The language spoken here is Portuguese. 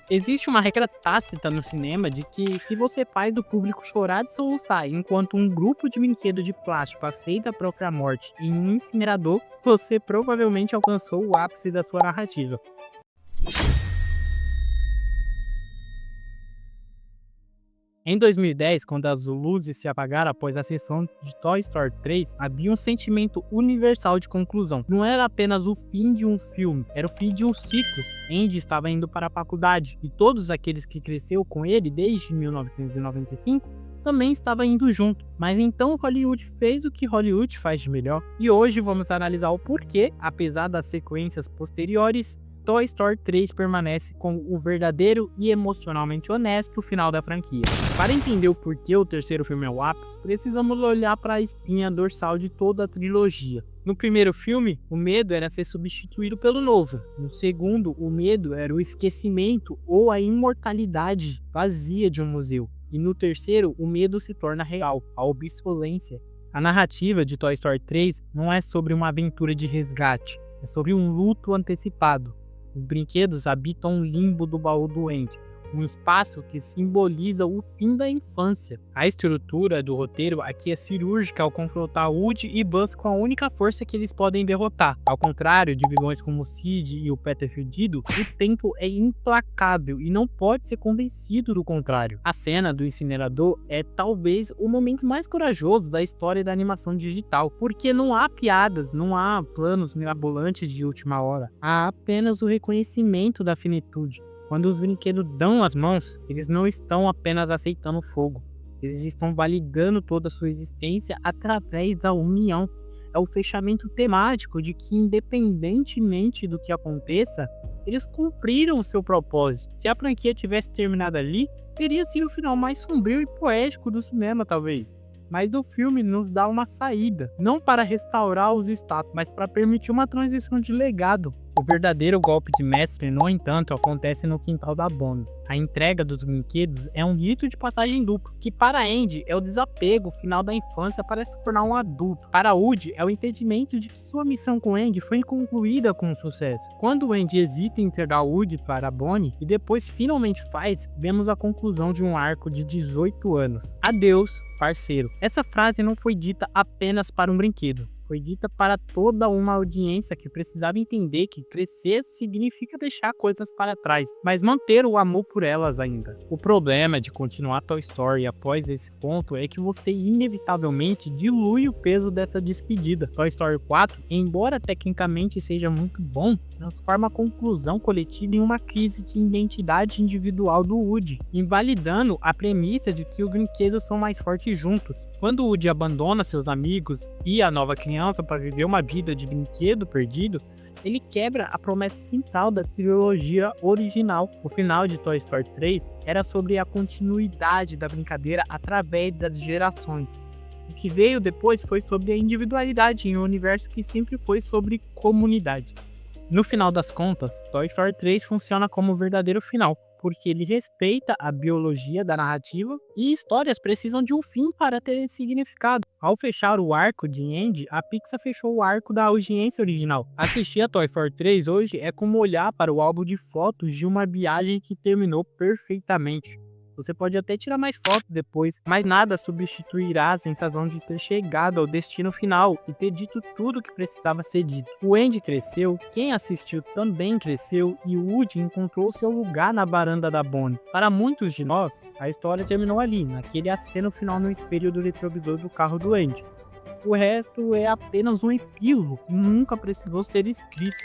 Existe uma regra tácita no cinema de que se você faz o público chorar de soluçar enquanto um grupo de brinquedo de plástico aceita a própria morte em um incinerador, você provavelmente alcançou o ápice da sua narrativa. Em 2010, quando as luzes se apagaram após a sessão de Toy Story 3, havia um sentimento universal de conclusão. Não era apenas o fim de um filme, era o fim de um ciclo. Andy estava indo para a faculdade, e todos aqueles que cresceu com ele desde 1995 também estavam indo junto. Mas então Hollywood fez o que Hollywood faz de melhor. E hoje vamos analisar o porquê, apesar das sequências posteriores, Toy Story 3 permanece como o verdadeiro e emocionalmente honesto final da franquia. Para entender o porquê o terceiro filme é o ápice, precisamos olhar para a espinha dorsal de toda a trilogia. No primeiro filme, o medo era ser substituído pelo novo. No segundo, o medo era o esquecimento ou a imortalidade vazia de um museu. E no terceiro, o medo se torna real, a obsolência. A narrativa de Toy Story 3 não é sobre uma aventura de resgate, é sobre um luto antecipado. Os brinquedos habitam um limbo do baú do Andy, um espaço que simboliza o fim da infância. A estrutura do roteiro aqui é cirúrgica ao confrontar Woody e Buzz com a única força que eles podem derrotar. Ao contrário de vilões como Sid e o Peter Fudido, o tempo é implacável e não pode ser convencido do contrário. A cena do incinerador é talvez o momento mais corajoso da história da animação digital, porque não há piadas, não há planos mirabolantes de última hora, há apenas o reconhecimento da finitude. Quando os brinquedos dão as mãos, eles não estão apenas aceitando o fogo. Eles estão validando toda a sua existência através da união. É o fechamento temático de que, independentemente do que aconteça, eles cumpriram o seu propósito. Se a franquia tivesse terminado ali, teria sido o final mais sombrio e poético do cinema, talvez. Mas o filme nos dá uma saída, não para restaurar os status, mas para permitir uma transição de legado. O verdadeiro golpe de mestre, no entanto, acontece no quintal da Bonnie. A entrega dos brinquedos é um rito de passagem duplo, que para Andy é o desapego final da infância para se tornar um adulto. Para Woody é o entendimento de que sua missão com Andy foi concluída com sucesso. Quando Andy hesita em entregar Woody para Bonnie e depois finalmente faz, vemos a conclusão de um arco de 18 anos. Adeus, parceiro. Essa frase não foi dita apenas para um brinquedo. Foi dita para toda uma audiência que precisava entender que crescer significa deixar coisas para trás, mas manter o amor por elas ainda. O problema de continuar Toy Story após esse ponto é que você inevitavelmente dilui o peso dessa despedida. Toy Story 4, embora tecnicamente seja muito bom, transforma a conclusão coletiva em uma crise de identidade individual do Woody, invalidando a premissa de que os brinquedos são mais fortes juntos. Quando Woody abandona seus amigos e a nova criança para viver uma vida de brinquedo perdido, ele quebra a promessa central da trilogia original. O final de Toy Story 3 era sobre a continuidade da brincadeira através das gerações. O que veio depois foi sobre a individualidade em um universo que sempre foi sobre comunidade. No final das contas, Toy Story 3 funciona como o verdadeiro final, porque ele respeita a biologia da narrativa e histórias precisam de um fim para terem significado. Ao fechar o arco de Andy, a Pixar fechou o arco da audiência original. Assistir a Toy Story 3 hoje é como olhar para o álbum de fotos de uma viagem que terminou perfeitamente. Você pode até tirar mais fotos depois, mas nada substituirá a sensação de ter chegado ao destino final e ter dito tudo o que precisava ser dito. O Andy cresceu, quem assistiu também cresceu e o Woody encontrou seu lugar na varanda da Bonnie. Para muitos de nós, a história terminou ali, naquele aceno final no espelho do retrovisor do carro do Andy. O resto é apenas um epílogo que nunca precisou ser escrito.